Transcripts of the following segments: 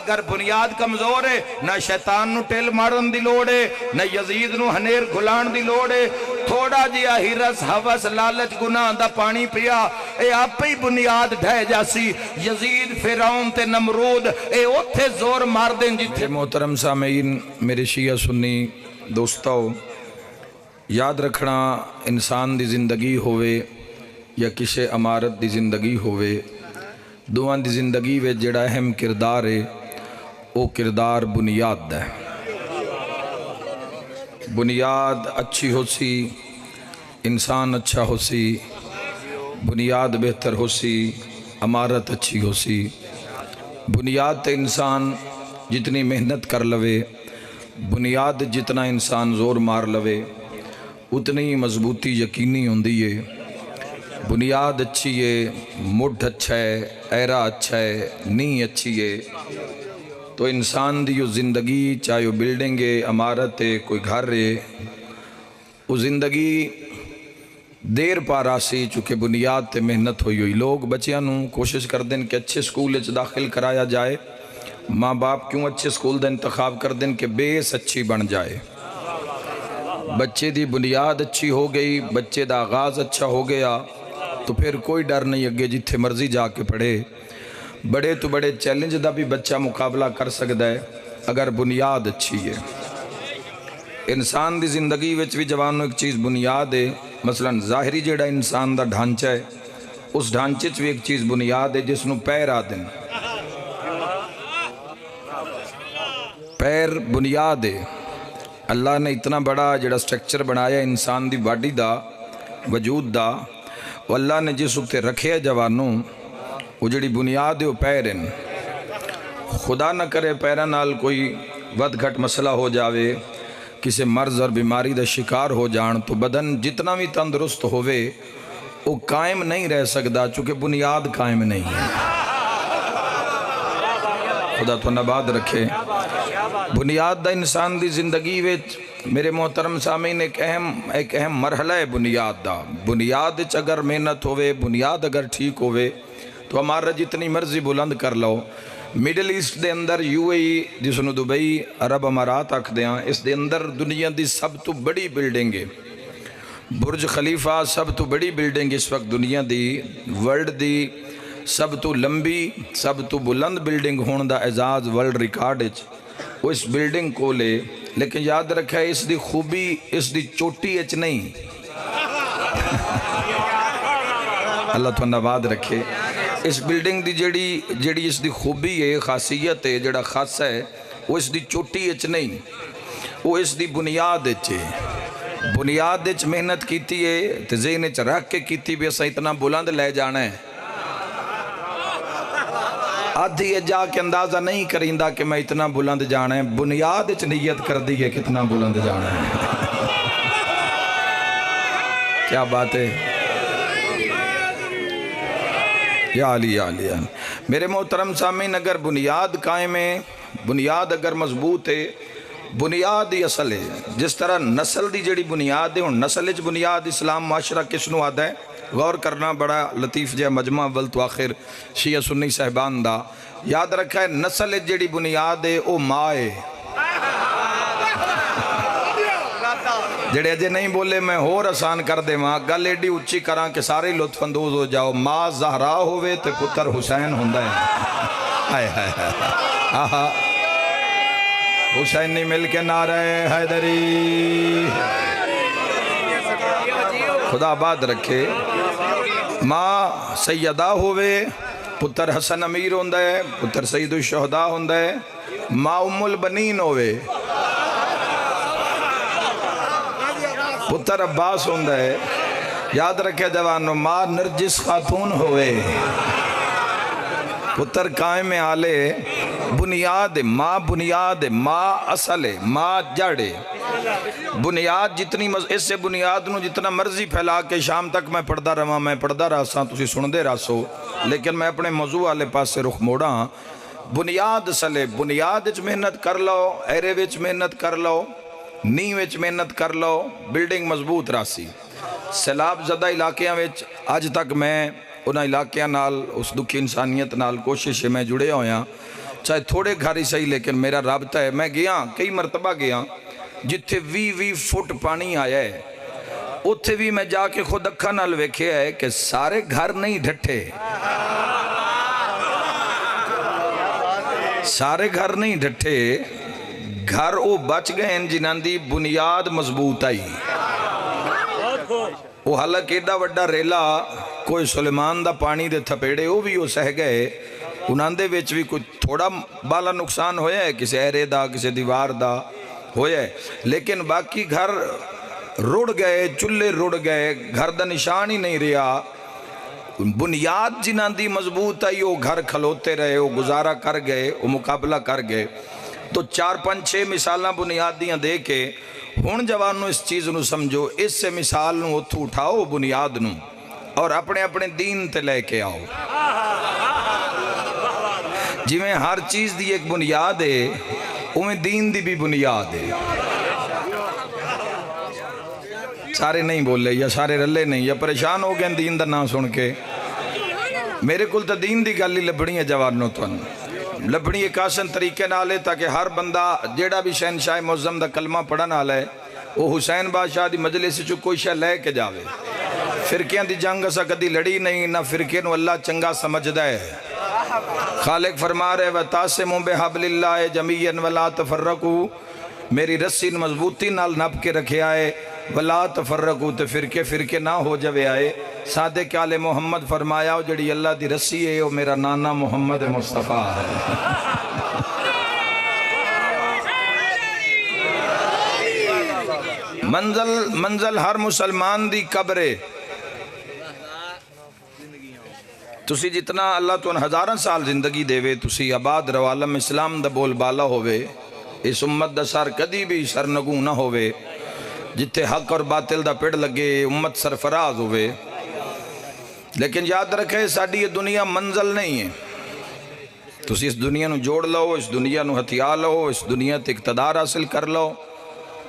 اگر بنیاد کمزور ہے نہ شیطان نو ٹل مارن دی لوڑ ہے نہ یزید نو ہنیر گھلان دی لوڑ ہے تھوڑا جی ہرس حوث لالچ گناہ دا پانی پیا اے آپ ہی بنیاد ڈھے جاسی یزید فرعون تے نمرود اے اوتھے زور مار دیں جتھے محترم سامعین میرے شیعہ سنی دوستاؤ یاد رکھنا انسان دی زندگی ہوئے یا کسی امارت دی زندگی ہوئے دوان دی زندگی وے جڑا اہم کردار ہے او کردار بنیاد ہے بنیاد اچھی ہو سی انسان اچھا ہو سی بنیاد بہتر ہو سی امارت اچھی ہو سی بنیاد تے انسان جتنی محنت کر لوے بنیاد جتنا انسان زور مار لوے اتنی مضبوطی یقینی ہوندی ہے بنیاد اچھی ہے مڈھ اچھا ہے ایرا اچھا ہے نی اچھی ہے تو انسان دی جو زندگی چاہے وہ بلڈنگ ہے امارت ہے کوئی گھر ہے وہ زندگی دیر پارا سی چونکہ بنیاد تے محنت ہوئی ہوئی لوگ بچیاں نوں کوشش کر دیں کہ اچھے سکول اچھ داخل کرایا جائے ماں باپ کیوں اچھے سکول دا انتخاب کر دیں کہ بیس اچھی بن جائے بچے دی بنیاد اچھی ہو گئی بچے دا آغاز اچھا ہو گیا تو پھر کوئی ڈر نہیں اگے جتھے مرضی جا کے پڑھے بڑے تو بڑے چیلنج دا بھی بچہ مقابلہ کر سکتا ہے اگر بنیاد اچھی ہے انسان دی زندگی وچ بھی جوانوں ایک چیز بنیاد ہے مثلا ظاہری جیڑا انسان دا ڈھانچہ ہے اس ڈھانچے بھی ایک چیز بنیاد ہے جس نو پیر آدن پیر بنیاد ہے اللہ نے اتنا بڑا جڑا سٹرکچر بنایا انسان دی باڈی دا وجود دا وہ اللہ نے جس اکتے رکھے جوانوں وہ جڑی بنیاد ہے وہ پیر ہیں خدا نہ کرے پیرا نال کوئی ود گھٹ مسئلہ ہو جاوے کسی مرض اور بیماری دا شکار ہو جان تو بدن جتنا بھی تندرست ہوئے وہ قائم نہیں رہ سکتا چونکہ بنیاد قائم نہیں ہے خدا تو نباد رکھے بنیاد دا انسان دی زندگی وچ میرے محترم سامعین ایک اہم مرحلہ ہے بنیاد دا بنیاد اگر محنت ہوئے بنیاد اگر ٹھیک ہوئے تو ہمارا جتنی مرضی بلند کر لو میڈل ایسٹ دے اندر یو اے ای جس نو دبئی عرب امارات آکھ دیاں اس دے اندر دنیا دی سب تو بڑی بلڈنگ ہے برج خلیفہ سب تو بڑی بلڈنگ اس وقت دنیا دی ورلڈ دی سب تو لمبی سب تو بلند بلڈنگ ہون دا اعزاز ورلڈ ریکارڈ وہ اس بلڈنگ کو لے لیکن یاد رکھا ہے اس دی خوبی اس دی چوٹی اچ نہیں اللہ تو نباد رکھے اس بلڈنگ دی جڑی اس دی خوبی ہے خاصیت ہے جڑا خاص ہے وہ اس دی چوٹی اچ نہیں وہ اس دی بنیاد اچ ہے بنیاد اچ محنت کیتی ہے تے ذہن اچ رکھ کے کیتی بھی اسا اتنا بلند لے جانا ہے آدھی جا کے اندازہ نہیں کریندا کہ میں اتنا بلند جانا ہے بنیاد اچ نیت کر دی ہے کتنا بلند جانا ہے کیا بات ہے یا علی یا علی میرے محترم سامعین اگر بنیاد قائم ہے بنیاد اگر مضبوط ہے بنیاد ہی اصل ہے جس طرح نسل دی جڑی بنیاد ہے اور نسل اچ بنیاد اسلام معاشرہ کس نو آدھا ہے غور کرنا بڑا لطیف جا مجمع اول تو آخر شیعہ سنی صاحبان دا یاد رکھا ہے نسل جڑی بنیاد ہے او ماں ہے جڑے اجے نہیں بولے میں اور آسان کر دے ماں گل ایڈی اچھی کراں کہ سارے لطف اندوز ہو جاؤ ماں زہرا ہوئے تے پتر حسین ہوندہ ہے ہائے ہائے ہائے حسین نہیں مل کے نعرہ حیدری خدا آباد رکھے ماں سیدہ ہوئے پتر حسن امیر ہوندہ ہے پتر سید الشہداء ہوندہ ہے ماں ام البنین ہوئے پتر عباس ہوندہ ہے یاد رکھے جوانو ماں نرجس خاتون ہوئے پتر قائم آلے بنیاد ماں اصل ہے ماں جڑ ہے بنیاد جتنی اس سے بنیاد نو جتنا مرضی پھیلا کے شام تک میں پڑھدا رہا ساں تسی سن دے رہا سو لیکن میں اپنے موضوع والے پاس سے رخ موڑا بنیاد اصل ہے بنیاد وچ محنت کر لو ایرے وچ محنت کر لو نی وچ محنت کر لو بلڈنگ مضبوط راسی سیلاب زدہ علاقیاں وچ آج تک میں انہاں علاقیاں نال اس دکھی انسانیت نال کوشش میں جڑے ہویا چاہے تھوڑے گھر ہی صحیح لیکن میرا رابطہ ہے. میں گیا کئی مرتبہ گیا جتھے 20 فٹ پانی آیا ہے اتھے بھی میں جا کے خود اکھاں نال ویکھیا ہے کہ سارے گھر نہیں ڈھٹے, سارے گھر نہیں ڈھٹے, گھر او بچ گئے ہیں جنہاں دی بنیاد مضبوط آئی. وہ حالانکہ ایڈا وڈا ریلا کوئی سلیمان دا پانی دے تھپیڑے وہ بھی وہ سہ گئے, انہاں دے وچ بھی کوئی تھوڑا بالا نقصان ہویا ہے, کسی ایرے دا کسی دیوار دا ہویا ہے, لیکن باقی گھر رڑ گئے, چلے رڑ گئے, گھر دا نشان ہی نہیں رہا. بنیاد جنہاں دی مضبوط آئی وہ گھر کھلوتے رہے, وہ گزارا کر گئے, وہ مقابلہ کر گئے. تو 4-5-6 مثالاں بنیادیاں دے کے ہن جوانوں اس چیز نو سمجھو, اس سے مثال نو اتھو اٹھاؤ بنیاد نو اور اپنے اپنے دین تے لے کے آؤ. جی میں ہر چیز دی ایک بنیاد ہے اویں دین دی بھی بنیاد ہے. سارے نہیں بولے یا سارے رلے نہیں یا پریشان ہو گئے دین دا نام سن کے. میرے کل تا دین دی گل ہی لبنی ہے جوانوں تو لبنی ایک آسن طریقے نالے تاکہ ہر بندہ جیڑا بھی شہنشاہ معظم دا کلمہ پڑھن والا ہے وہ حسین بادشاہ دی مجلس چ کوئی شے لے کے جاوے. فرقیاں دی جنگ اسا کدی لڑی نہیں, نہ فرقے نو اللہ چنگا سمجھدا ہے. خالق فرما رہے وَتَعْصِمُوا بِحَبْلِ اللَّهِ جَمِيعًا وَلَا تَفَرَّقُوا, میری رسی مضبوطی نال نپ کے رکھے آئے, وَلَا تَفَرَّقُوا تے فرقے نہ ہو جوے آئے. صادق آل محمد فرمایا وہ جڑی اللہ دی رسی ہے وہ میرا نانا محمد مصطفیٰ ہے. منزل ہر مسلمان دی قبر ہے. تسی جتنا اللہ تو 1000 سال زندگی دے وے تسی آباد رو عالم اسلام دا بول بالا ہووے, اس امت دا سر کدی بھی سرنگوں نہ ہووے, جتے حق اور باطل دا پیڑ لگے امت سرفراز ہووے. لیکن یاد رکھے ساڑی یہ دنیا منزل نہیں ہے. تسی اس دنیا نو جوڑ لو, اس دنیا نو ہتھیا لو, اس دنیا تے اقتدار حاصل کر لو.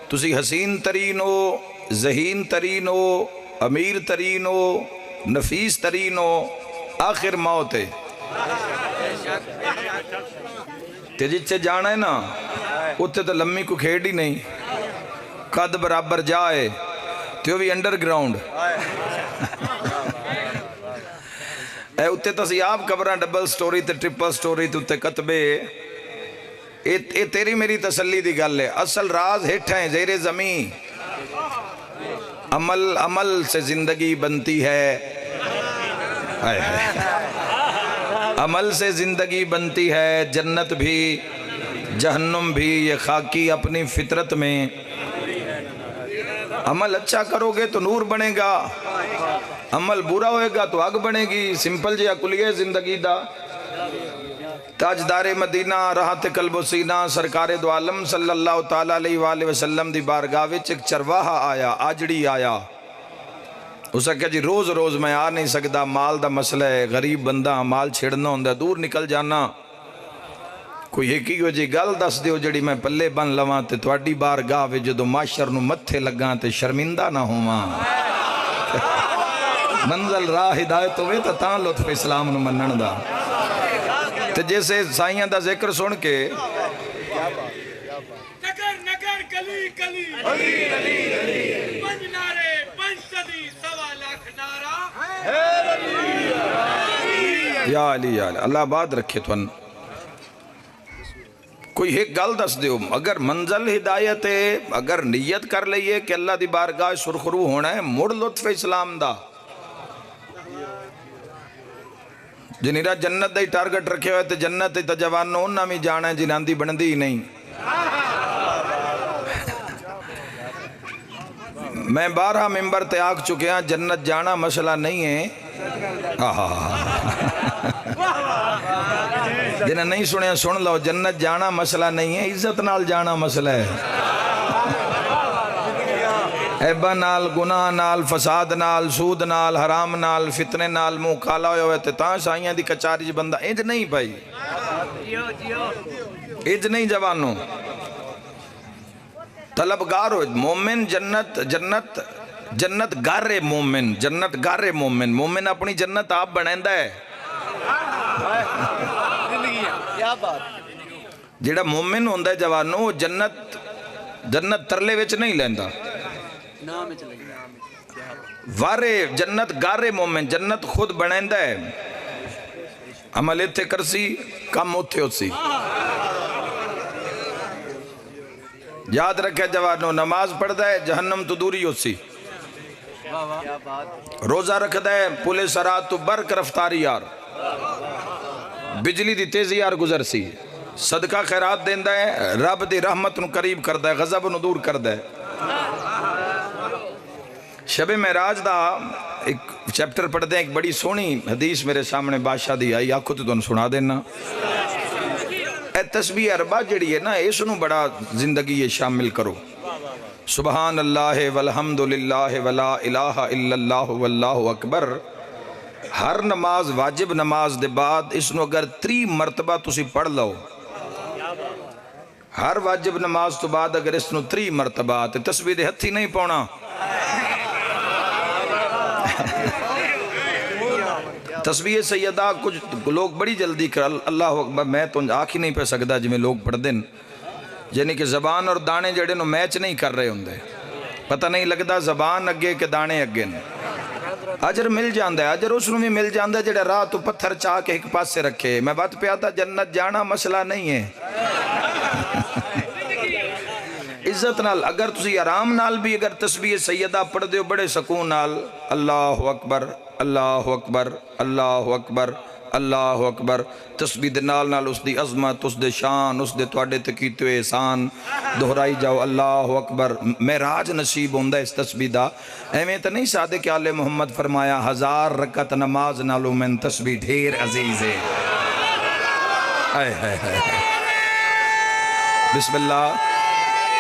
تسی حسین ترین ہو, ذہین ترین ہو, امیر ترین ہو, نفیس ترین ہو, آخر موت ہے. تے جچے جانا ہے نا اتھے تو لمبی کو کھیڑ ہی نہیں, قد برابر جائے تو بھی انڈر گراؤنڈ. اے اتھے تسی آپ قبران ڈبل سٹوری تے ٹرپل سٹوری تے اتھے کتبے, اے تیری میری تسلی دی گل ہے. اصل راز ہٹھا ہے زیر زمین, عمل سے زندگی بنتی ہے, عمل سے زندگی بنتی ہے, جنت بھی جہنم بھی یہ خاکی اپنی فطرت میں. عمل اچھا کرو گے تو نور بنے گا, عمل برا ہوئے گا تو آگ بنے گی. سمپل جی کلیے زندگی دا. تاجدار مدینہ راحت قلب و سینہ سرکار دو عالم صلی اللہ تعالیٰ علیہ وآلہ وسلم دی بارگاہ وچ ایک چرواہا آیا, آجڑی آیا. اسے کہا جی روز روز میں آ نہیں سکتا, مال دا مسئلہ ہے, غریب بندہ, مال چھڑنا ہوندہ, دور نکل جانا. کوئی ایک ہو جی گل دس دیو جڑی میں پلے بن لواں تے تواڈی بارگاہ وچ جدوں معاشر نو متھے لگاں تے شرمندہ نہ ہوواں. منزل راہ ہدایت ہوئے تاں لطف اسلام نو منن دا. تے جیسے سائیاں دا ذکر سن کے نگر گلی گلی پنج نعرے پنج صدی سوا لاکھ نعرہ یا علی یا علی, اللہ آباد رکھے تھن. کوئی ایک گل دس دیو, اگر منزل ہدایت ہے, اگر نیت کر لئیے کہ اللہ دی بارگاہ سرخرو ہونا ہے, مڑ لطف اسلام دا. جنیرہ جنت دا ہی ٹارگٹ رکھے ہوئے تھے, جنت تا جوانوں انہاں میں جانا ہے جنہاں دی بندی ہی نہیں. میں 12 ممبر تے آگ چکے ہیں, جنت جانا مسئلہ نہیں ہے. جنہیں نہیں سنے سن لو, جنت جانا مسئلہ نہیں ہے, عزت نال جانا مسئلہ ہے. عیبہ نال, گناہ نال, فساد نال, سود نال, حرام نال, فتنے نال منہ کالا ہوئے ہوئے تے تاں سائیاں دی کچاری جی بندہ انج نہیں بھائی, انج نہیں جوانوں. طلبگار ہو مومن, جنت گارے مومن, جنت گارے مومن. مومن اپنی جنت آپ بنیندہ ہے. جڑا مومن ہوندہ ہے جوانوں وہ جنت ترلے وچ نہیں لیندہ وارے جنت گارے مومن جنت خود بنیندہ ہے عمل اتھے کرسی کم اتھے ہوسی یاد رکھے جوانوں نماز پڑھ ہے جہنم تو دوری ہوسی روزہ رکھ ہے پولیس رات تو برک رفتاری یار بجلی دی تیزی یار گزر سی صدقہ خیرات دیندہ ہے رب دی رحمت نو قریب کردہ ہے غضب نو دور کردہ ہے شب معراج دا ایک چیپٹر پڑھ دیں ایک بڑی سونی حدیث میرے سامنے بادشاہ دی آئی آنکھوں تو انہوں سنا دینا اے تسبیح اربع جڑی ہے نا اس نو بڑا زندگی یہ شامل کرو سبحان اللہ والحمدللہ ولا الہ الا اللہ واللہ اکبر ہر نماز واجب نماز دے بعد اس نو اگر 3 مرتبہ تسی پڑھ لو ہر واجب نماز تو بعد اگر اس نو 3 مرتبہ تے تسبیح دے ہتھی نہیں پونا تسبیح سیدہ کچھ لوگ بڑی جلدی کر اللہ اکبر میں تو آنکھ ہی نہیں پہ سکتا جی میں لوگ پڑھ دیں یعنی کہ زبان اور دانے جڑے نو میچ نہیں کر رہے ہوندے پتہ نہیں لگتا زبان اگے کہ دانے اگے اجر مل جاندہ ہے اجر اس نو بھی مل جاندہ ہے جڑے راہ تو پتھر چاہ کے ایک پاس سے رکھے میں بات پہ آتا جنت جانا مسئلہ نہیں ہے عزت نال اگر تسی آرام نال بھی اگر تسبیح سیدہ پڑھ دیو بڑے سکون نال اللہ اکبر اللہ اکبر اللہ اکبر اللہ اکبر تسبیح دے نال نال اس دی عظمت اس دے شان اس دے تواڈے تے کیتے احسان دہرائی جاؤ اللہ اکبر معراج نصیب ہوندہ اس تسبیح دا ایویں تے نہیں صادق آل محمد فرمایا 1000 رکعت نماز نالو میں تسبیح ڈھیر عزیز ہے بسم اللہ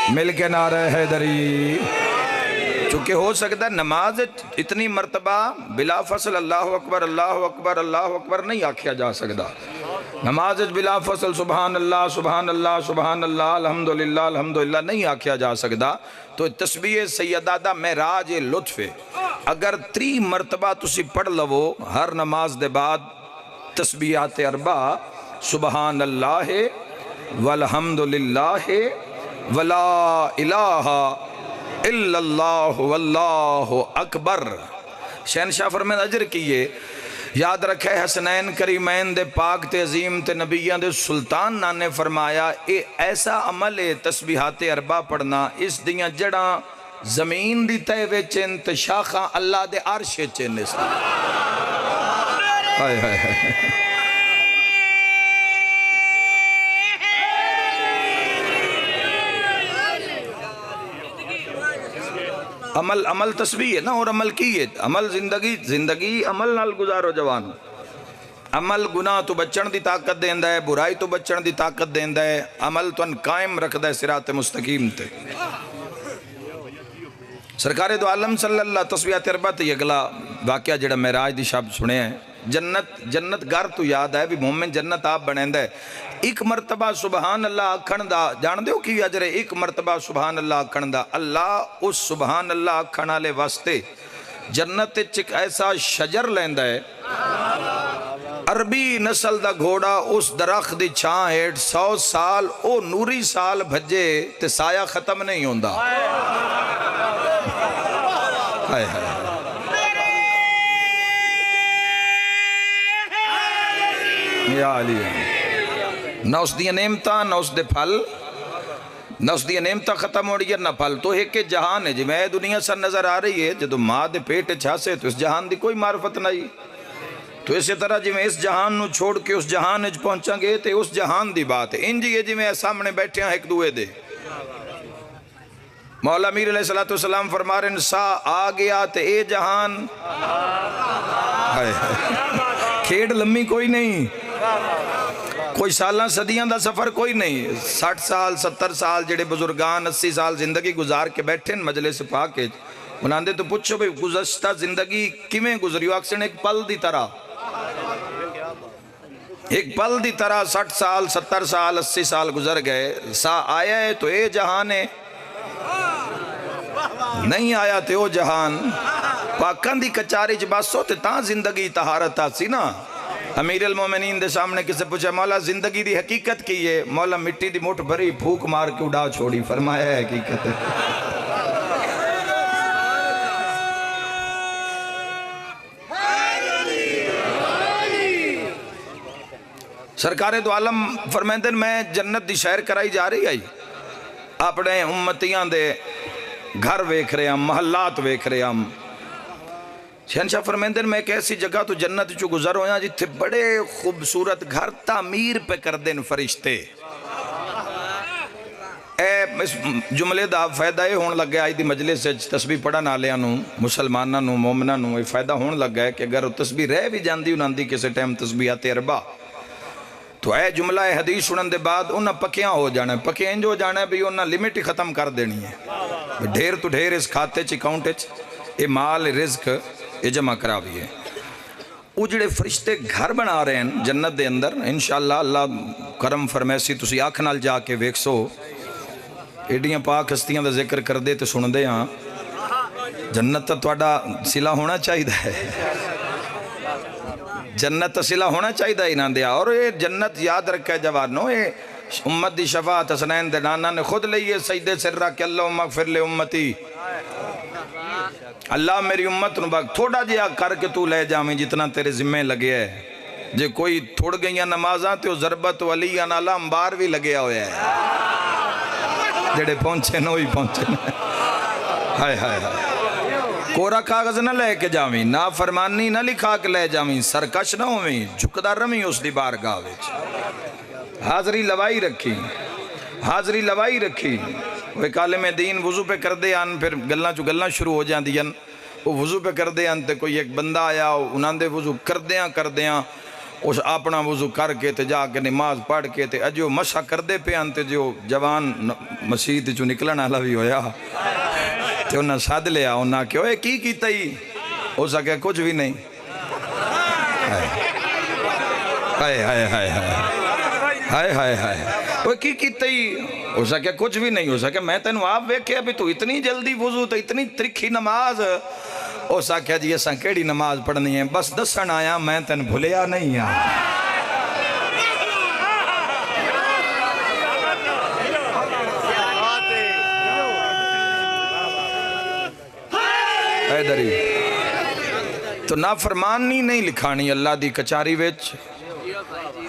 مل کے نعرہ حیدری چونکہ ہو سکتا ہے نماز اتنی مرتبہ بلا فصل اللہ اکبر اللہ اکبر اللہ اکبر نہیں آکھیا جا سکتا نماز بلا فصل سبحان اللہ سبحان اللہ سبحان اللہ الحمدللہ الحمدللہ نہیں آکھیا جا سکتا تو تسبیح سیدہ دا معراج لطف ہے اگر 3 مرتبہ تسی پڑھ لو ہر نماز دے بعد تسبیحات اربع سبحان اللہ والحمدللہ ولا الہ الا اللہ واللہ اکبر شہنشاہ فرمائے اجر کیے یاد رکھے حسنین کریمین دے پاک تے عظیم تے نبیان دے سلطان نے فرمایا اے ایسا عمل ہے تسبیحات اربع پڑھنا اس دیاں جڑاں زمین دی تے وچن تے شاخاں اللہ دے عرش چن اس ہائے ہائے ہائے عمل تسبیح ہے نا اور عمل کی ہے عمل زندگی عمل نال گزارو جوان عمل گناہ تو بچن دی طاقت دیندہ ہے برائی تو بچن دی طاقت دیندہ ہے عمل تو ان قائم رکھ دے صراط مستقیم تے سرکار دو عالم صلی اللہ تسبیحات اربع تے اگلا واقعہ جڑا معراج دی شب سنے ہیں جنت گھر تو یاد ہے بھی مومن جنت آپ بنیندہ ہے ایک مرتبہ سبحان اللہ آکھن دا جان دیو کی اجر ہے ایک مرتبہ سبحان اللہ آکھن دا اللہ اس سبحان اللہ آکھن آلے واسطے جنت چک ایسا شجر لیندہ ہے عربی نسل دا گھوڑا اس درخت دی چھاں ہیٹ 100 سال او نوری سال بھجے تے سایہ ختم نہیں ہوندہ ہائے ہائے یا علی نہ اس دی نعمتاں نہ اس دے پھل نہ اس دی نعمتاں ختم ہو رہی ہے نہ پھل تو ایک جہان ہے جی میں دنیا سر نظر آ رہی ہے جدو ماں دے پیٹ چھاسے تو اس جہان دی کوئی معرفت نہیں تو اسی طرح جی میں اس جہان نو چھوڑ کے اس جہان اج پہنچاں گے تے اس جہان دی بات ہے انجی یہ جی میں سامنے بیٹھے ہیں ایک دوئے دے مولا امیر علیہ السلام فرما رہے ہیں سا آ گیا تے اے جہان کھیڑ لمبی کوئی نہیں کوئی سالاں صدیاں دا سفر کوئی نہیں 60 سال 70 سال جڑے بزرگان 80 سال زندگی گزار کے بیٹھے ہیں مجلس پاک انہاں دے تو پوچھو بھئی گزشتہ زندگی کیویں گزریو اکثر ایک پل دی طرح ایک پل دی طرح 60 سال 70 سال 80 سال گزر گئے سا آیا ہے تو اے جہان ہے نہیں آیا تے او جہان پاکاں دی کچاری چ باسو تے تاں زندگی طہارت آسی نا امیر المومنین دے سامنے کسے پوچھا مولا زندگی دی حقیقت کی ہے؟ مولا مٹی دی مٹھ بھری پھوک مار کے اڑا چھوڑی، فرمایا ہے حقیقت ہے۔ سرکار دو عالم فرمیندن میں جنت دی شہر کرائی جا رہی آئی، اپنے امتیاں دے گھر ویکھ رہے ہم، محلات ویکھ رہے ہم۔ شہنشاہ فرمیندن میں ایک ایسی جگہ تو جنت چو گزر ہویا جتھے بڑے خوبصورت گھر تعمیر پہ کر دین فرشتے۔ اس جملے دا فائدہ یہ ہون لگ گیا آئی دی مجلس سے تسبیح پڑھا نالیاں نو، مسلمانہ نو، مومنہ نو، یہ فائدہ ہون لگ گیا کہ اگر تسبیح رہ بھی جاندی انہاں دی کسی ٹائم تسبیحات اربع تو اے جملہ حدیث سنن دے بعد انہاں پکیاں ہو جانا ہے، پکیاں انج ہو جانا ہے بھی انہاں لمٹ ہی ختم کر دینی ہے، ڈھیر تو ڈھیر اس کھاتے چ اکاؤنٹ چ یہ مال رزق یہ جمع کرا بھی ہے۔ وہ جڑے فرشتے گھر بنا رہے ہیں جنت دے اندر، انشاءاللہ اللہ کرم فرمیسی تسی آنکھ نال جا کے ویکھ سو، ایڈیاں پاک ہستیاں دا ذکر کر دے تو سن دے ہاں، جنت تواڈا صلہ ہونا چاہیے ہے، جنت صلہ ہونا چاہیے انہاں دیا۔ اور یہ جنت یاد رکھے جوانو، یہ امت دی شفاعت حسنین دے نانا نے خود لئیے سجدے سرہ کہ اللہم اغفر لے امتی، اللہ میری امت نو باق تھوڑا جیا کر کے تو لے جاویں جتنا تیرے ذمہ لگے ہے، جے کوئی تھوڑ گئیاں نمازاں تے ضربت ولی انالا امبار بھی لگیا ہویا ہے، جڑے پہنچے نو ہی پہنچے ہائے ہائے ہائے، کورا کاغذ نہ لے کے جاویں، نا فرمانی نہ لکھا کے لے جاویں، سرکش نہ ہوویں، جھکدار رمی اس دی بارگاہ وچ، حاضری لوائی رکھی، حاضری لوائی رکھی۔ وہ ایک عالم دین وضو پہ کر دے آن، پھر گلنا چو گلنا شروع ہو جان دیاں، وہ وضو پہ کر دے آن تے کوئی ایک بندہ آیا انہاں دے وضو کر دیاں اس اپنا وضو کر کے تے جا کے نماز پڑھ کے تے اجو مشا کر دے پہ آن تے جو جوان مسجد چو نکلنا والا بھی ہویا تے انہاں ساتھ لیا، انہاں کہ اوے کی کیتا ہی؟ ہو سکے کچھ بھی نہیں، ہائے ہائے ہائے ہائے ہائے ہائے، وہ کی کیتا ہی؟ ہو سکے کچھ بھی نہیں، ہو سکے میں تینوں آپ ویکھے بھی تو اتنی جلدی وضو تو اتنی ترکھی نماز، ہو سکے جی ایسا کیڑی نماز پڑھنی ہے، بس دسن آیا میں تین بھولیا نہیں ہاں۔ اے دری تو نافرمانی نہیں لکھانی اللہ دی کچاری وچ،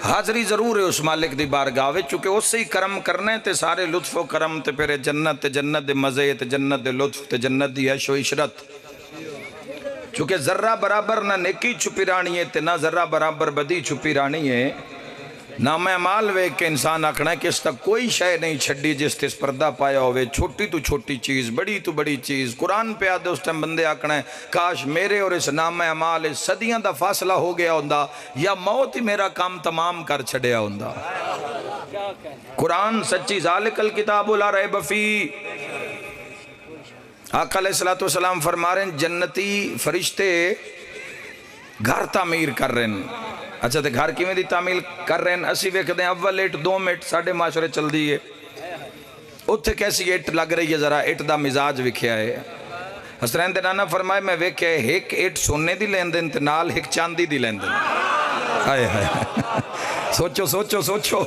حاضری ضرور ہے اس مالک دی بارگاہ وچ، چونکہ اس سے ہی کرم کرنے تے سارے لطف و کرم تے پھر جنت تے جنت دے مزے تے جنت دے لطف تے جنت دی عیش و عشرت، چونکہ ذرہ برابر نہ نیکی چھپی رانی ہے تے نہ ذرہ برابر بدی چھپی رانی ہے، نام اعمال وے کہ انسان آکھنا ہے کہ اس تک کوئی شے نہیں چھڑی جس تے اس پردہ پایا ہوئے، چھوٹی تو چھوٹی چیز، بڑی تو بڑی چیز، قرآن پہ آدھے اس ٹائم بندے آکھنا ہے کاش میرے اور اس نام اعمال اس صدیاں دا فاصلہ ہو گیا ہوندہ یا موت ہی میرا کام تمام کر چھڑیا ہوندہ۔ قرآن سچی ذالک الکتاب لا ریب فیہ، آقا علیہ السلام فرما رہے ہیں جنتی فرشتے گھر تعمیر کر رہے ہیں۔ اچھا تے گھر کی میں دی تعمیر کر رہے ہیں، اسی ویکھ دیں اول ایٹ 2 منٹ ساڑھے معاشرے چل دی ہے، اتھے کیسی ایٹ لگ رہی ہے، ذرا ایٹ دا مزاج وکھیا ہے۔ حسنین دے نانا فرمائے میں ویکھے ایک ایٹ سونے دی لین دن تے نال ایک چاندی دی لین دن، ہائے ہائے سوچو سوچو سوچو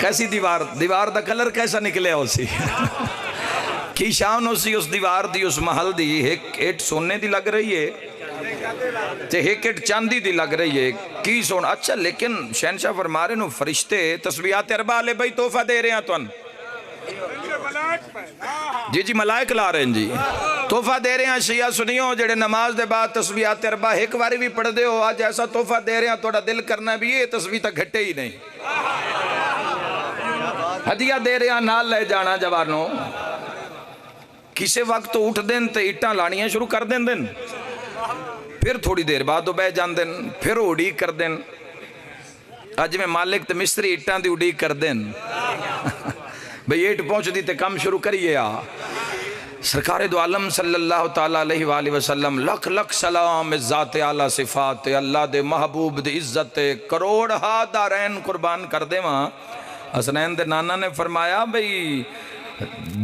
کیسی دیوار دا کلر کیسا نکلے ہو سی کی شان ہو سی اس دیوار دی اس محل دی، ایک ایٹ سونے دی لگ رہی ہے تے ایک ایٹ چاندی دی لگ رہی ہے، کی سون اچھا لیکن شہنشاہ فرما رہے نو فرشتے تسبیحات اربع لے بھائی تحفہ دے رہے ہیں تون، جی جی ملائک لا رہے ہیں جی، تحفہ دے رہے ہیں شیعہ سنیوں جڑے نماز دے بعد تسبیحات اربع ایک باری بھی پڑھ دے ہو، آج ایسا تحفہ دے رہے ہیں توڑا دل کرنا بھی یہ تسبیح تک گھٹے ہی نہیں، ہدیہ دے رہے ہیں نال لے جانا جوانوں، کسے وقت تو اٹھ دیں تے اٹھاں لانیاں شروع کر دیں دن، پھر تھوڑی دیر بعد بہ جان دن، پھر اڑی کر دن، اج میں مالک تے مستری اٹھاں دی اڑی کر دن، بھئی ایٹ پہنچ دی تے کم شروع کریے آ۔ سرکار دو عالم صلی اللہ تعالیٰ علیہ وآلہ وسلم لکھ لکھ سلام ذات اعلیٰ صفات اللہ دے محبوب دے عزت کروڑ ہاں دارین قربان کر دے وہاں۔ حسنین دے نانا نے فرمایا بھئی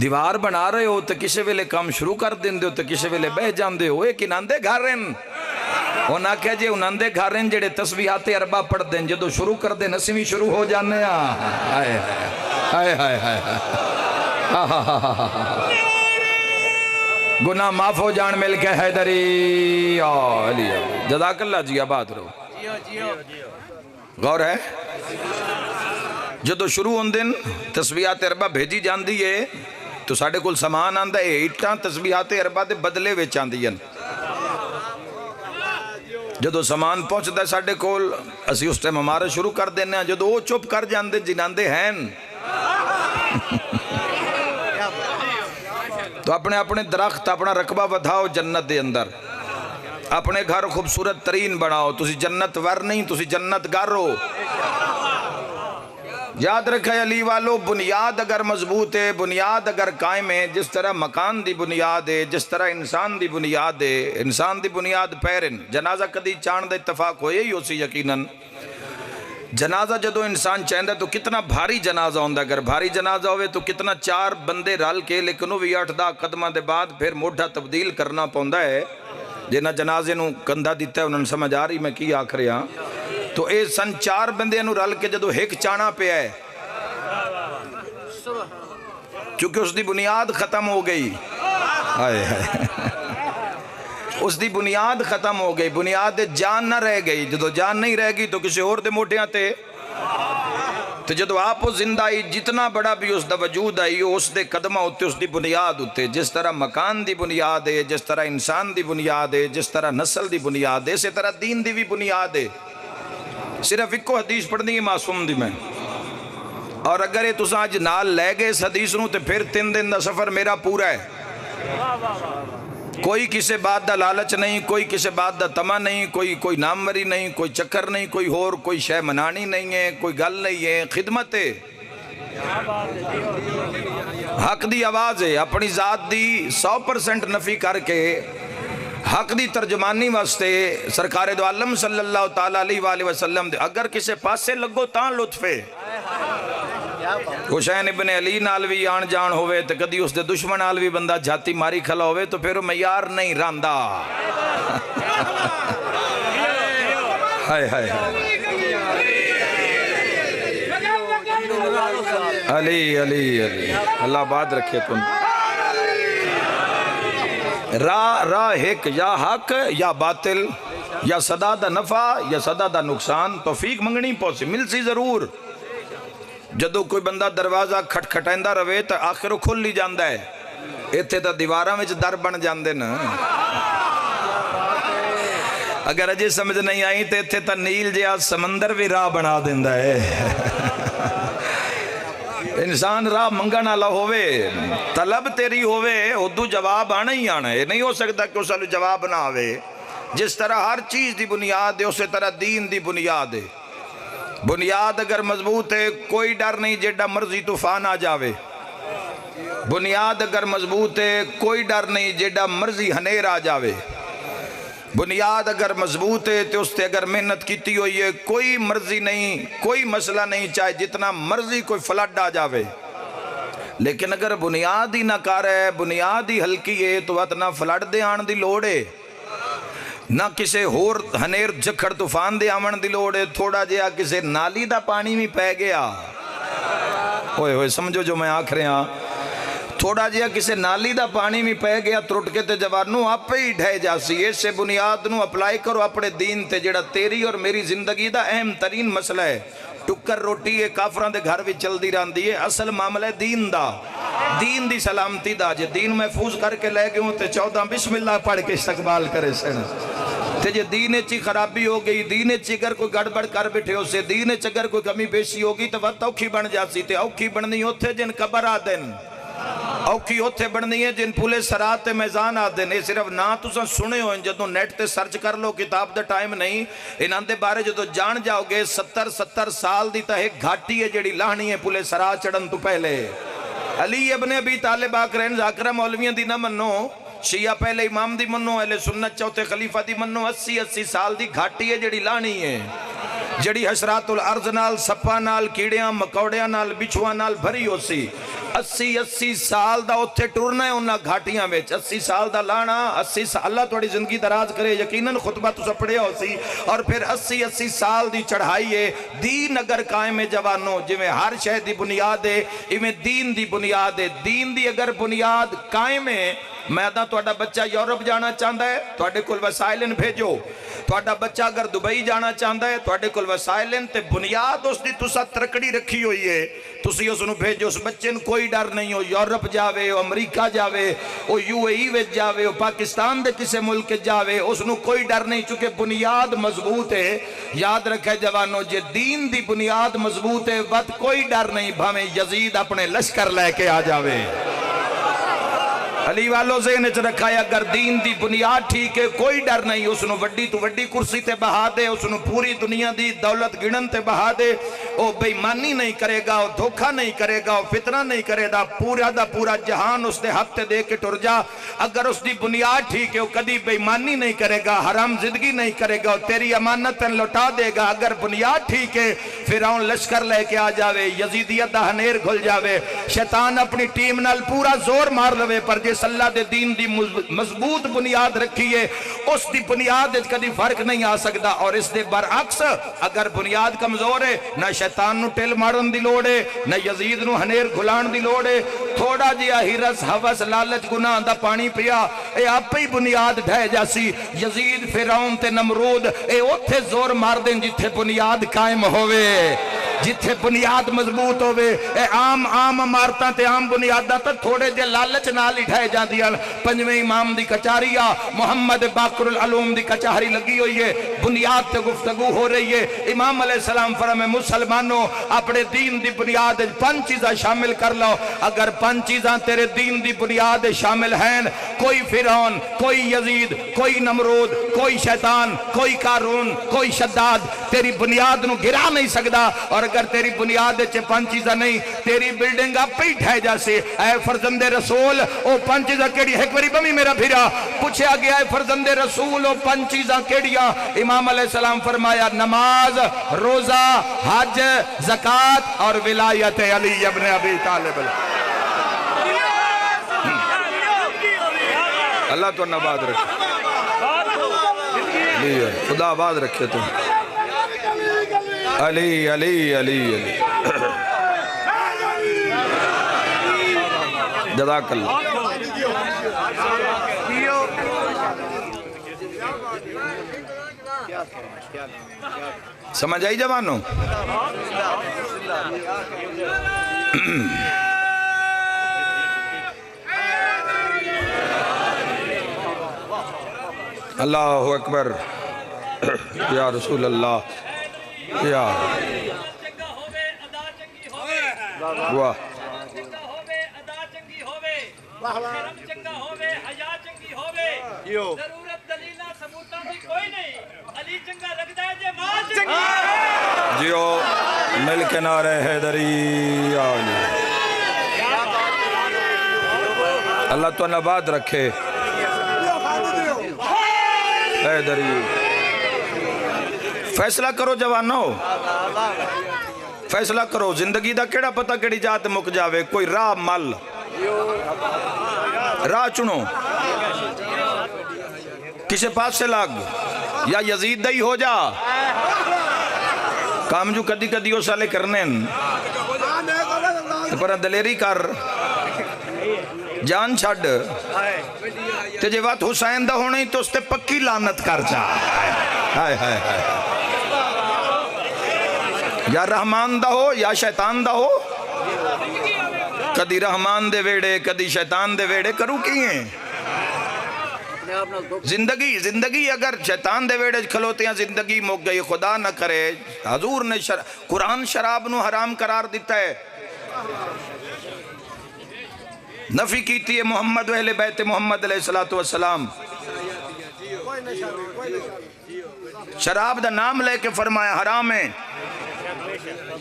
دیوار بنا رہے ہو تو کسے ویلے کام شروع کر دیں دے ہو تو کسے ویلے بہ جان دے ہو، ایک انہاں دے گھر رہن انہاں کہا جی انہاں دے گھر ہیں جڑے تسبیحات اربع پڑھ دیں جدو شروع کر دیں اسی بھی شروع ہو جانے ہائے ہائے ہائے ہائے گناہ معاف ہو جان مل کے حیدری علی جزاک اللہ جی آباد رہو غور ہے جدو شروع ہون دن تسبیحات اربع بھیجی جان دیئے تو ساڑھے کل سامان آندہ ہے ایٹاں تسبیحات اربع دے بدلے وچ آندیاں جدو سامان پہنچتا ہے ساڑھے کول اسی اس ٹائم ہمارا شروع کر دینے ہیں جدو وہ چپ کر جاندے جناندے ہیں تو اپنے اپنے درخت اپنا رقبہ ودھاؤ جنت دے اندر اپنے گھر خوبصورت ترین بناؤ تسی جنت ور نہیں تسی جنت گر ہو یاد رکھے علی والو بنیاد اگر مضبوط ہے بنیاد اگر قائم ہے جس طرح مکان دی بنیاد ہے جس طرح انسان دی بنیاد ہے انسان دی بنیاد پیرن جنازہ کدی چاند اتفاق ہوئے ہی اسی یقیناً جنازہ جدو انسان چاہندہ تو کتنا بھاری جنازہ ہوندہ اگر بھاری جنازہ ہوئے تو کتنا 4 بندے رل کے لیکن وہ بھی 8-10 قدمہ دے بعد پھر موڑھا تبدیل کرنا پوندا ہے جنہ جنازے نو کندھا دیتا ہے انہوں نے سمجھ آ رہی میں کی آکھ رہے ہاں تو اے سن 4 بندے نو رل کے جدو ایک چانا پہ ہے کیونکہ اس دی بنیاد ختم ہو گئی اس دی بنیاد ختم ہو گئی بنیاد جان نہ رہ گئی جدو جان نہیں رہ گئی تو کسی اور دے موٹیاں تے تو جدو آپ زندہ ہی جتنا بڑا بھی اس دا وجود آئی اس دے قدمہ ہوتے اس دی بنیاد ہوتے جس طرح مکان دی بنیاد ہے جس طرح انسان دی بنیاد ہے جس طرح نسل دی بنیاد ہے اسی طرح دین دی بھی بنیاد ہے صرف ایک کو حدیث پڑھنی ہے معصوم دی میں اور اگر یہ تساں آج نال لے گئے اس حدیث نو تو پھر 3 دن دا سفر میرا پورا ہے کوئی کسی بات دا لالچ نہیں کوئی کسی بات دا تمہ نہیں کوئی ناموری نہیں کوئی چکر نہیں کوئی ہور کوئی شے منانی نہیں ہے کوئی گل نہیں ہے خدمت ہے حق دی آواز ہے اپنی ذات دی 100% نفی کر کے حق دی ترجمانی واسطے سرکار دو عالم صلی اللہ تعالیٰ علیہ وآلہ وسلم دے اگر کسے پاسے لگو تاں لطفے حسین ابن علی نال بھی آن جان ہوئے تو کدی اس دے دشمن نال بھی بندہ جاتی ماری کھلا ہوئے تو پھر معیار نہیں راندہ ہائے ہائے علی علی علی اللہ بات رکھے تم راہ ایک یا حق یا باطل یا صدا دا نفع یا صدا دا نقصان توفیق منگنی پوسی مل سی ضرور جدو کوئی بندہ دروازہ کھٹکھٹائندہ روے تو آخر کھل لی جاندہ ہے ایتھے تا دیواراں وچ در بن جاندے نا اگر اجے سمجھ نہیں آئی تو ایتھے تا نیل جیا سمندر بھی راہ بنا دیندہ ہے انسان راہ منگنا نہ ہوئے طلب تیری ہوئے ادو جواب آنا ہی آنا ہے نہیں ہو سکتا کہ اس علیہ جواب نہ آوے جس طرح ہر چیز دی بنیاد ہے اسی طرح دین دی بنیاد ہے بنیاد اگر مضبوط ہے کوئی ڈر نہیں جیڑا مرضی طوفان آ جاوے بنیاد اگر مضبوط ہے کوئی ڈر نہیں جیڑا مرضی ہنیر آ جاوے بنیاد اگر مضبوط ہے تو اس تے اگر محنت کیتی ہوئی ہے کوئی مرضی نہیں کوئی مسئلہ نہیں چاہے جتنا مرضی کوئی فلڈ آ جاوے لیکن اگر بنیاد ہی نہ کار ہے بنیاد ہی ہلکی ہے تو وقت نہ فلڈ دے آن دی لوڑ ہے نہ کسے ہور ہنیر جکھڑ طوفان دے آمن دی لوڑ ہے تھوڑا جیا کسے نالی دا پانی میں پہ گیا ہوئے ہوئے سمجھو جو میں آکھ رہے ہاں تھوڑا جیا کسے نالی دا پانی میں پہ گیا ترٹ کے تے جوانوں آپ ہی ڈھے جاسی اسے بنیاد نو اپلائی کرو اپنے دین تے جڑا تیری اور میری زندگی دا اہم ترین مسئلہ ہے ٹکر روٹی ہے کافران دے گھر بھی چل دی رہن دی ہے اصل معاملہ ہے دین دا دین دی سلامتی دا جے دین محفوظ کر کے لے گئے ہوں تے 14 بسم اللہ پڑھ کے استقبال کرے سن تے جے دین چی خرابی ہو گئی دین چی اگر کوئی گڑبڑ کر بیٹھے ہو سے دین چی اگر کوئی کمی بیشی ہوگی تو وقت اوکھی بن جاسی تے اوکھی بننی ہوتے جن قبر آدن اوکھی ہوتے بڑھنی ہے جن پولے سرات میزان آدھے نہیں صرف نہ تو سن سنے ہوئے جدو نیٹ تے سرچ کر لو کتاب دے ٹائم نہیں انہاں دے بارے جدو جان جاؤ گے 70 سال دی تا ایک گھاٹی ہے جڑی لاہنی ہے پولے سرات چڑھن تو پہلے علی ابن ابی طالب آکرین ذاکرہ مولویاں دی نہ منو شیعہ پہلے امام دی منو اہل سنت چوتھے خلیفہ دی منو 80 سال دی گھاٹی ہے جڑی لانی ہے جڑی حشرات الارض نال سپا نال کیڑیاں مکوڑیاں نال بچھواں نال بھری ہو سی 80 سال دا اتھے ٹرنا ہے انہاں گھاٹیاں میں 80 سال دا لانا 80 سال اللہ توڑی زندگی دراز کرے یقیناً خطبہ تو سپڑیا ہو سی اور پھر 80 سال دی چڑھائی ہے دین اگر قائم ہے جوانوں جو میں ہر شہد دی بنیاد ہے ایویں دین دی بنیاد ہے دین دی اگر بنیاد قائم ہے میں دا توڑا بچہ یورپ جانا چاہتا ہے توڑے کل وسائلن بھیجو توڑا بچہ اگر دبئی جانا چاہتا ہے توڑے کل وسائلن تے بنیاد اس دی تسا ترکڑی رکھی ہوئی ہے تسی اس نو بھیجو اس بچے کوئی ڈر نہیں ہو یورپ جاوے ہو امریکہ جاوے ہو UAE وچ جاوے ہو پاکستان دے کسے ملک جاوے اس نو کوئی ڈر نہیں چونکہ بنیاد مضبوط ہے یاد رکھے جوانوں جے دین دی بنیاد مضبوط ہے وقت کوئی ڈر نہیں بھامیں یزید اپنے لشکر لے کے آ جاوے علی والو ذہن وچ رکھا ہے اگر دین دی بنیاد ٹھیک ہے کوئی ڈر نہیں اس نو وڈی تو وڈی کرسی تے بہا دے اس نو پوری دنیا دی دولت گنن تے بہا دے او بے ایمانی نہیں کرے گا او دھوکہ نہیں کرے گا او فتنہ نہیں کرے گا پورا دا پورا جہان اس دے ہاتھ تے دے کے ٹر جا اگر اس دی بنیاد ٹھیک ہے وہ کدی بے ایمانی نہیں کرے گا حرام زندگی نہیں کرے گا تیری امانت لوٹا دے گا اگر بنیاد ٹھیک ہے فرعون لشکر لے کے آ جاوے یزیدیت دا ہنیر گھل جاوے شیطان اپنی ٹیم نال پورا زور مار لوے پر جس اللہ دے دین دی مضبوط بنیاد رکھی ہے اس دی بنیاد کدی فرق نہیں آ سکتا اور اس دے برعکس اگر بنیاد کمزور ہے نہ شیطان نو ٹل مارن دی لوڑ ہے نہ یزید نو ہنیر گھلان دی لوڑ ہے تھوڑا جیا ہرس حوث لالچ گناہ دا پانی پیا اے آپ ہی بنیاد ڈھے جاسی یزید فرعون تے نمرود اے اوتھے زور مار دیں جتھے بنیاد قائم ہوئے جتھے بنیاد مضبوط ہوئے اے عام عمارتاں تے عام بنیاداں تے تھوڑے جے لالچ نال ہی ڈھے جاندیاں پنجویں امام دی کچاریہ محمد باقر العلوم دی کچہری لگی ہوئی ہے بنیاد تے گفتگو ہو رہی ہے امام علیہ السلام فرمائے مسلمانوں اپنے دین دی بنیاد 5 چیزاں شامل کر لو اگر 5 چیزاں تیرے دین دی بنیاد شامل ہیں کوئی فرعون کوئی یزید کوئی نمرود کوئی شیطان کوئی قارون کوئی شداد تیری بنیاد نو گرا نہیں سکدا اور اگر تیری بنیاد 5 چیزاں نہیں تیری بلڈنگ آپ ہی ٹھہ جاسے اے فرزند رسول او 5 چیزاں کیڑی ایک باری بمی میرا بھیرا پوچھا گیا ہے فرزند رسول او 5 چیزاں کیڑیاں امام علیہ السلام فرمایا نماز روزہ حج زکاة اور ولایت علی ابن ابی طالب اللہ تو نباد رکھے خدا آباد رکھے تو علی علی علی علی جزاک اللہ سمجھ آئی جوانوں اللہ اکبر یا رسول اللہ یا واہ جیو مل کے نعرہ حیدری اللہ تو نباد رکھے حیدری فیصلہ کرو جوانو فیصلہ کرو زندگی دا کیڑا پتہ کیڑی جات مک جاوے کوئی راہ مل راہ چنو کسے پاس سے لگ یا یزید دائی ہو جا کام جو کدی کدی ہو سالے کرنے پر دلیری کر جان چھڑ تجھے وقت حسین دا ہونے تو اس تے پکی لانت کر جا ہائے ہائے ہائے یا رحمان دا ہو یا شیطان دا ہو کدی رحمان دے ویڑے کدی شیطان دے ویڑے کرو کی ہیں زندگی اگر شیطان دے ویڑے کھلوتے ہیں زندگی موک گئی خدا نہ کرے حضور نے قرآن شراب نو حرام قرار دیتا ہے نفی کیتی ہے محمد و اہل بیت محمد علیہ السلام شراب دا نام لے کے فرمایا حرام ہے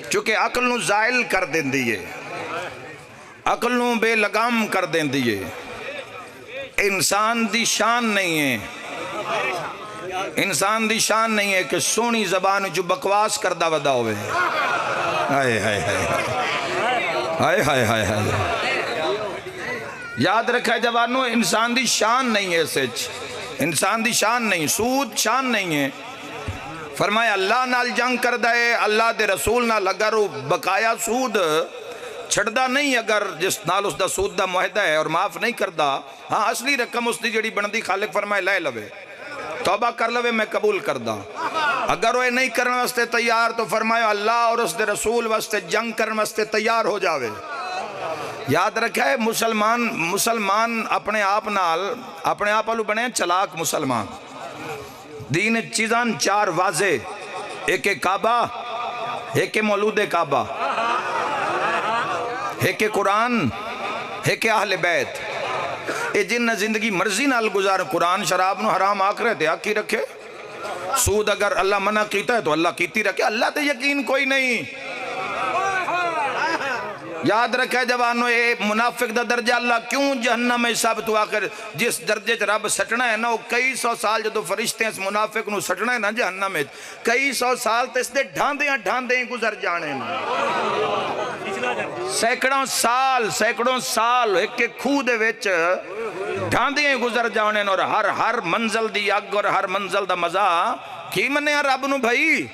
چونکہ عقل نو زائل کر دیں دیئے عقل نو بے لگام کر دیں دیئے انسان دی شان نہیں ہے انسان دی شان نہیں ہے کہ سونی زبان جو بکواس کردہ ودا ہوئے. ہائے ہائے ہائے ہائے ہائے ہائے ہائے. یاد رکھا ہے جوانو، انسان دی شان نہیں ہے. سچ انسان دی شان نہیں، سود شان نہیں ہے. فرمایا اللہ نال جنگ کر دے، اللہ دے رسول نال اگر وہ بقایا سود چھڑدا نہیں، اگر جس نال اس دا سود دا معاہدہ ہے اور معاف نہیں کردہ، ہاں اصلی رقم اس دی جڑی بندی خالق فرمائے لے لوے، توبہ کر لوے، میں قبول کردہ. اگر وہ نہیں کرنے واسطے تیار تو فرمایا اللہ اور اس دے رسول واسطے جنگ کرنے واسطے تیار ہو جاوے. یاد رکھا ہے مسلمان اپنے آپ والو بنے چلاک مسلمان. دین چیزان چار واضح، ایک کعبہ، ایک مولود کعبہ، ایک قرآن، ایک اہل بیت. اے جن زندگی مرضی نال گزار، قرآن شراب نو حرام آکھ رہے تھے آکھی رکھے. سود اگر اللہ منع کیتا ہے تو اللہ کیتی رکھے. اللہ تے یقین کوئی نہیں. یاد رکھے جوانو، اے منافق دا درجہ اللہ کیوں جہنم میں ثابت ہوا کر. جس درجے چ رب سٹنا ہے نا، وہ کئی سو سال جدو فرشتے ہیں اس منافق نو سٹنا ہے نا جہنم میں، کئی سو سال تے اس دے ڈھاندے گزر جانے. سینکڑوں سال ایک کھو دے وچ ڈھاندے گزر جانے، اور ہر منزل دی اگ اور ہر منزل دا مزہ کی منیا رب نو بھائی.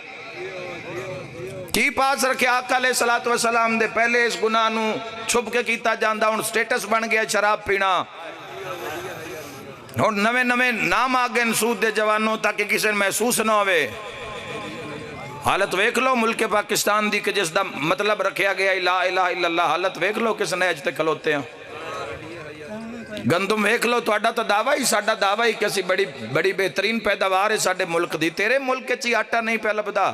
کی پاس رکھے آقا علیہ السلام دے پہلے اس گناہ نو چھپ کے کیتا جاندہ، ان سٹیٹس بن گیا شراب پینا. اور نوے نام آگئے سود دے جوانوں تاکہ کسی محسوس نہ ہوئے. حالت ویکھ لو ملک پاکستان دی کہ جس دا مطلب رکھیا گیا لا الہ الا اللہ. حالت ویکھ لو کس نے اجتے کھلوتے ہیں. گندم ویکھ لو، توڑا تو دعویٰ ہی ساڑا دعویٰ ہی کسی بڑی بہترین پیداوار ہے ساڑے ملک دی. تیرے ملک چی آٹا نہیں پہ لبدا.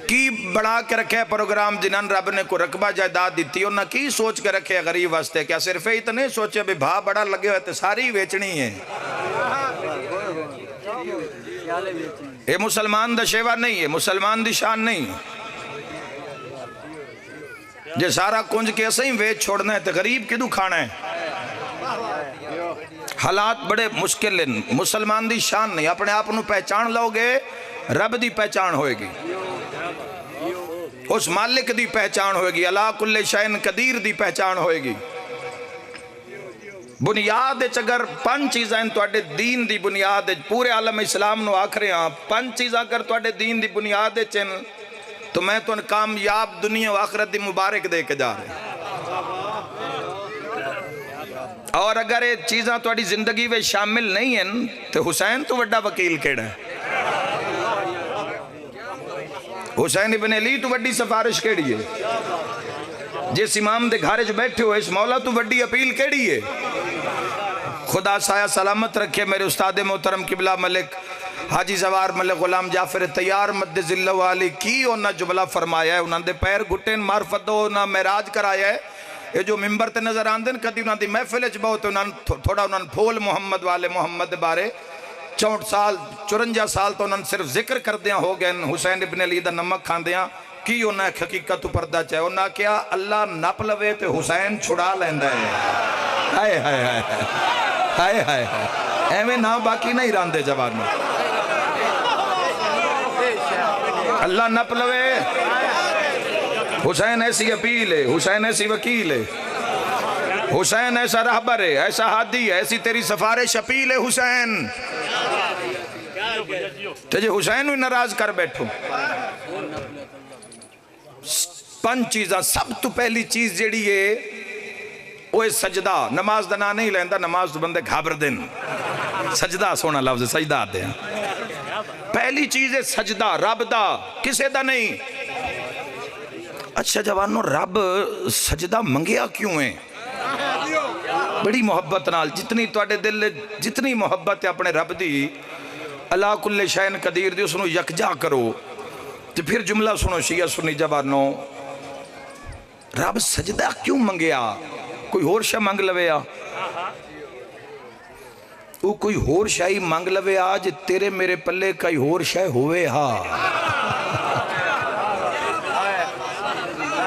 کی بڑھا کے رکھے پروگرام جنہاں رب نے کو رقبہ جائیداد دیتی، انہاں کی سوچ کے رکھے غریب واسطے. کیا صرف اتنے سوچے بھی بھا بڑا لگے ہوئے تے ساری ویچنی ہے. یہ مسلمان دا شیوہ نہیں ہے، مسلمان دی شان نہیں. جے سارا کنج کے اسیں ویچ چھوڑنا ہے تو غریب کدو کھانا ہے. حالات بڑے مشکل ہیں. مسلمان دی شان نہیں. اپنے آپ نو پہچان لو گے، رب دی پہچان ہوئے گی، اس مالک دی پہچان ہوئے گی، اللہ کل شین قدیر دی پہچان ہوئے گی. بنیاد اگر 5 چیزیں توڑے دین دی بنیاد پورے عالم اسلام نو آکھرے ہاں 5 چیزیں اگر توڑے دین دی بنیاد چن تو میں تو ان کامیاب دنیا و آخرت دی مبارک دے کے جا رہے. اور اگر یہ چیزیں توڑی زندگی میں شامل نہیں ہیں تو حسین تو وڈا وکیل کیڑا ہے. حسین ابن علی تو وڈی سفارش کیڑی ہے. جس امام دے گھارج بیٹھے ہوئے اس مولا تو وڈی اپیل کیڑی ہے. خدا سایہ سلامت رکھے میرے استاد محترم قبلہ ملک حاجی زوار ملک غلام جعفر تیار مد ذلہ والی کی انہاں جملہ فرمایا ہے. انہاں دے پیر گھٹیں معرفت دو، انہاں معراج کرایا ہے. یہ جو ممبر تے نظر آندن کدی انہاں دی محفل اچ بہت تھوڑا انہاں پھول محمد والے محمد بارے 54 سال تو انہاں صرف ذکر کر دیاں ہو گئے. حسین ابن علی دا نمک کھان دیاں کی انہاں حقیقت پردہ چاہے. انہاں کیا اللہ نپ لوے تے حسین چھڑا لیندہ ہے. ہائے ہائے ہائے ہائے ہائے ہائے ایویں نہ باقی نہیں راندے جوان میں. اللہ نپ لوے. حسین ایسی اپیل ہے، حسین ایسی وکیل ہے، حسین ایسا رہبر ہے، ایسا ہادی ہے، ایسی تیری سفارش اپیل ہے حسین. تجھے حسین بھی ناراض کر بیٹھو. 5 چیزاں. سب تو پہلی چیز جیڑی ہے وہ سجدہ. نماز دا نا نہیں لیندہ، نماز تو بندے گھابر دن. سجدہ سونا لفظ سجدہ دے. پہلی چیز ہے سجدہ رب دا، کسے دا نہیں. اچھا جوانو، رب سجدہ منگیا کیوں ہے؟ بڑی محبت نال. جتنی توڑے دل جتنی محبت ہے اپنے رب دی، اللہ کل شین قدیر دی، اس نو یکجا کرو. تو پھر جملہ سنو شیعہ سنی جوانو، رب سجدہ کیوں منگیا؟ کوئی اور شاہ منگ لوے آ. وہ کوئی اور شاہی منگ لوے آج تیرے میرے پلے کئی اور شاہ ہوئے ہاں.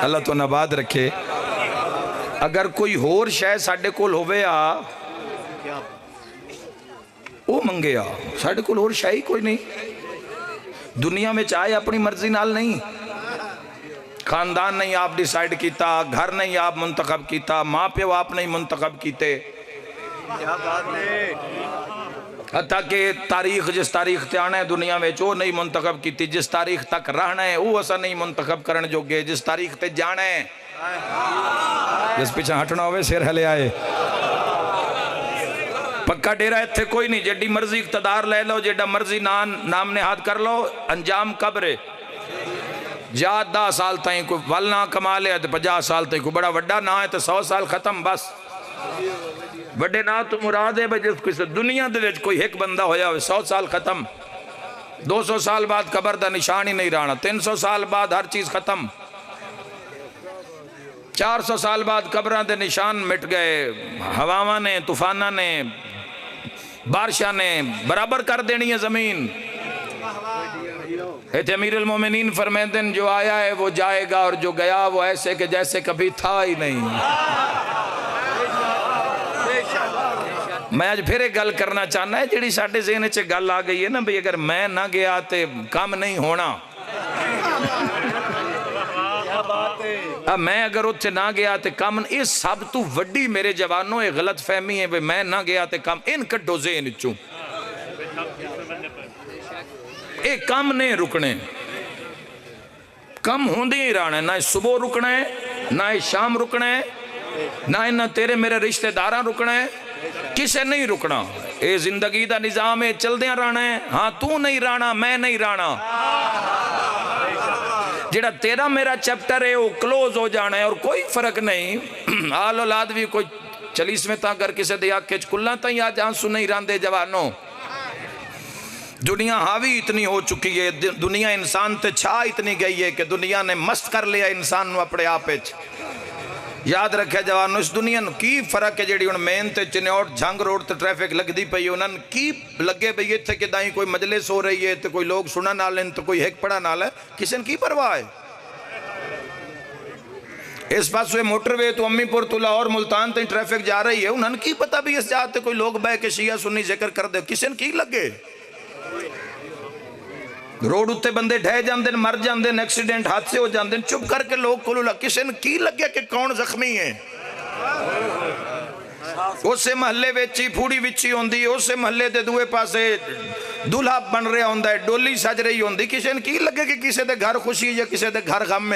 اللہ تو نباد رکھے. اگر کوئی اور شاہ ساڑھے کول ہوئے آ وہ منگیا ساڈے کول ہور شے ہی کوئی نہیں دنیا میں آئے اپنی مرضی نال نہیں خاندان نہیں آپ ڈیسائیڈ کیتا گھر نہیں آپ منتخب کیتا ماں پیو آپ نہیں منتخب کیتے حتیٰ کہ تاریخ جس تاریخ تے آنا ہے دنیا میں وہ نہیں منتخب کیتی جس تاریخ تک رہنا ہے وہ اسا نہیں منتخب کرن جو گے جس تاریخ تے جانا ہے جس پیچھے ہٹنا ہوئے سیر ہلے آئے پکا ڈیرہ اتھے کوئی نہیں جیڈی مرضی اقتدار لے لو جیڈا مرضی نام نہاد کر لو انجام قبر جات 10 سال تائیں کوئی ول نہ کما لے تو 50 سال تائیں کوئی بڑا وڈا نہ ہے تو 100 سال ختم بس وڈے نہ تو مراد ہے جس کوئی دنیا دے وچ کوئی ایک بندہ ہویا ہوئے 100 سال ختم 200 سال بعد قبر دا نشان ہی نہیں رہنا 300 سال بعد ہر چیز ختم 400 سال بعد قبران دے نشان مٹ گئے ہواواں نے طوفاناں نے بارشاں نے برابر کر دینی ہے زمین امیر المومنین فرماتے ہیں جو آیا ہے وہ جائے گا اور جو گیا وہ ایسے کہ جیسے کبھی تھا ہی نہیں میں آج پھر ایک گل کرنا چاہنا ہے جیڑی ساڑھے ذہن چے گل آ گئی ہے نا بھئی اگر میں نہ گیا تے کام نہیں ہونا اب میں اگر اتھے نہ گیا تے کم اس سب تو وڈی میرے جوانوں ایک غلط فہمی ہے میں نہ گیا تے کم ان کٹو ذہن چوں ایک کم نہیں رکنے کم ہوندی ہی رہنا ہے نہ صبح رکنا ہے نہ شام رکنا ہے نہ تیرے میرے رشتہ داراں رکنا ہے کسے نہیں رکنا اے زندگی دا نظام ہے چل دیا رہنا ہے ہاں تو نہیں رہنا میں نہیں رہنا جڑا تیرا میرا چیپٹر ہے وہ کلوز ہو جانا ہے اور کوئی فرق نہیں آل اولاد بھی کوئی 40ویں تاں کر کسے دیا کہ کلہ تاں یا جانسو نہیں راندے جوانوں دنیا حاوی اتنی ہو چکی ہے دنیا انسان تے چھا اتنی گئی ہے کہ دنیا نے مست کر لیا انسان نو اپنے آپچ یاد رکھے جوانوں اس دنیا نو کی فرق ہے جیڑی ان مین تے چنیوٹ جھنگ روڈ تے ٹریفک لگ دی پئی انہاں کی لگے بھئی یہ تھے کہ دائیں کوئی مجلس ہو رہی ہے تے کوئی لوگ سنا نالیں تو کوئی ایک پڑا نال ہے کسی نے کی پرواہ ہے اس پاس ہوئے موٹر وے تو امی پور تو لاہور ملتان تے ٹریفک جا رہی ہے انہاں کی پتہ بھی اس جاتے کوئی لوگ بے کے شیعہ سنی ذکر کر دے کسی نے کی لگے روڈ اتے بندے ڈھے جاندے مر جاندے ایکسیڈنٹ حادثے ہو جاندے چپ کر کے لوگ کولو کسی نے کی لگیا کہ کون زخمی ہے اسے محلے ویچی پھوڑی وچی ہوندی اسے محلے دے دوئے پاسے دلہا بن رہے ہوندہ ہے ڈولی سج رہی ہوندی کسی نے کی لگے کہ کسی دے گھر خوشی یا کسی دے گھر غم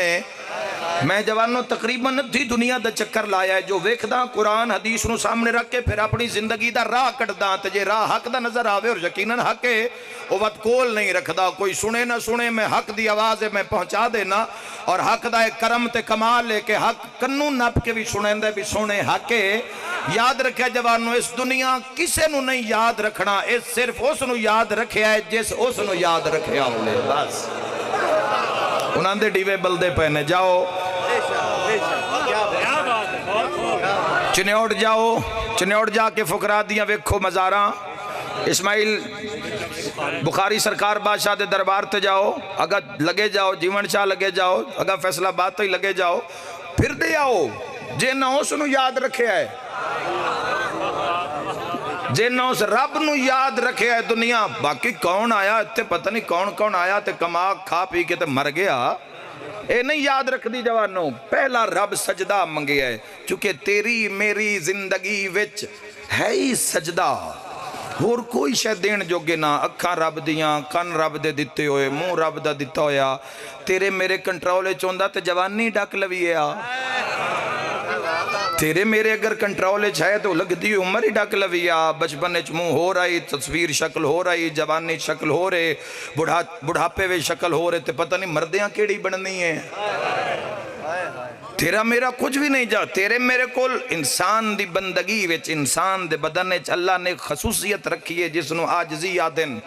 میں جوانوں تقریباً تھی دنیا دا چکر لایا ہے جو ویکھداں قرآن حدیث نو سامنے رکھ کے پھر اپنی زندگی دا راہ کٹداں تے جے راہ حق دا نظر آوے اور یقیناً حق ہے وہ وقت کول نہیں رکھدا کوئی سنے نہ سنے میں حق دی آواز میں پہنچا دینا اور حق دا ایک کرم تے کمال ہے کہ حق کنوں نپ کے بھی سنیں دے بھی سنے حق ہے یاد رکھے جوانوں اس دنیا کسے نو نہیں یاد رکھنا اس صرف اس نو یاد رکھے ہے جس اس نو یاد رکھے آولے بس انہاں دے ڈیوے بلدے پہنے جاؤ چنیوٹ جا کے فقرا دیاں ویکھو مزاراں اسماعیل بخاری سرکار بادشاہ دے دربار تے جاؤ اگر لگے جاؤ جیون شاہ لگے جاؤ اگر فیصلہ بات تے لگے جاؤ پھر دے آؤ جے نہ اس نو یاد رکھے ہے جے نہ اس رب نو یاد رکھے ہے دنیا باقی کون آیا اتنے پتہ نہیں کون آیا تے کما کھا پی کے تے مر گیا اے نہیں یاد رکھ دی جوانوں پہلا رب سجدہ منگے ہے چونکہ تیری میری زندگی وچ ہے ہی سجدہ اور کوئی شے دین جوگے نہ اکھاں رب دیاں کن رب دے دیتے ہوئے منہ رب دا دیتا ہویا تیرے میرے کنٹرولے چوندہ تے جوانی ڈاک لوی ہے تیرے میرے اگر کنٹرولے چھائے تو لگ دی عمر ہی ڈاک لوی ہے بچپنے چ منہ ہو رہی تصویر شکل ہو رہی جوانی شکل ہو رہے بڑھاپے وے شکل ہو رہے تے پتہ نہیں مردیاں کیڑی بننی ہے تیرا میرا کچھ بھی نہیں جا تیرے میرے کول انسان دی بندگی وچ انسان دے بدن وچ اللہ نے خصوصیت رکھی ہے جس نو عاجزی آدن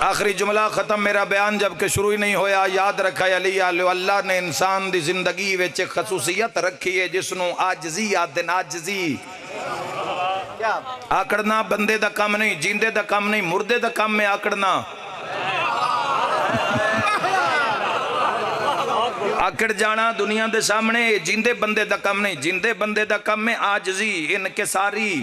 آخری جملہ ختم میرا بیان جب کہ شروع ہی نہیں ہویا یاد رکھا علی اللہ نے انسان دی زندگی وچ خصوصیت رکھی ہے جس نو عاجزی آدن عاجزی آکڑنا بندے دا کم نہیں جیندے دا کم نہیں مردے دا کم میں آکڑنا آکڑ جانا دنیا دے سامنے جیندے بندے دا کم نہیں جیندے بندے دا کم میں عاجزی انکساری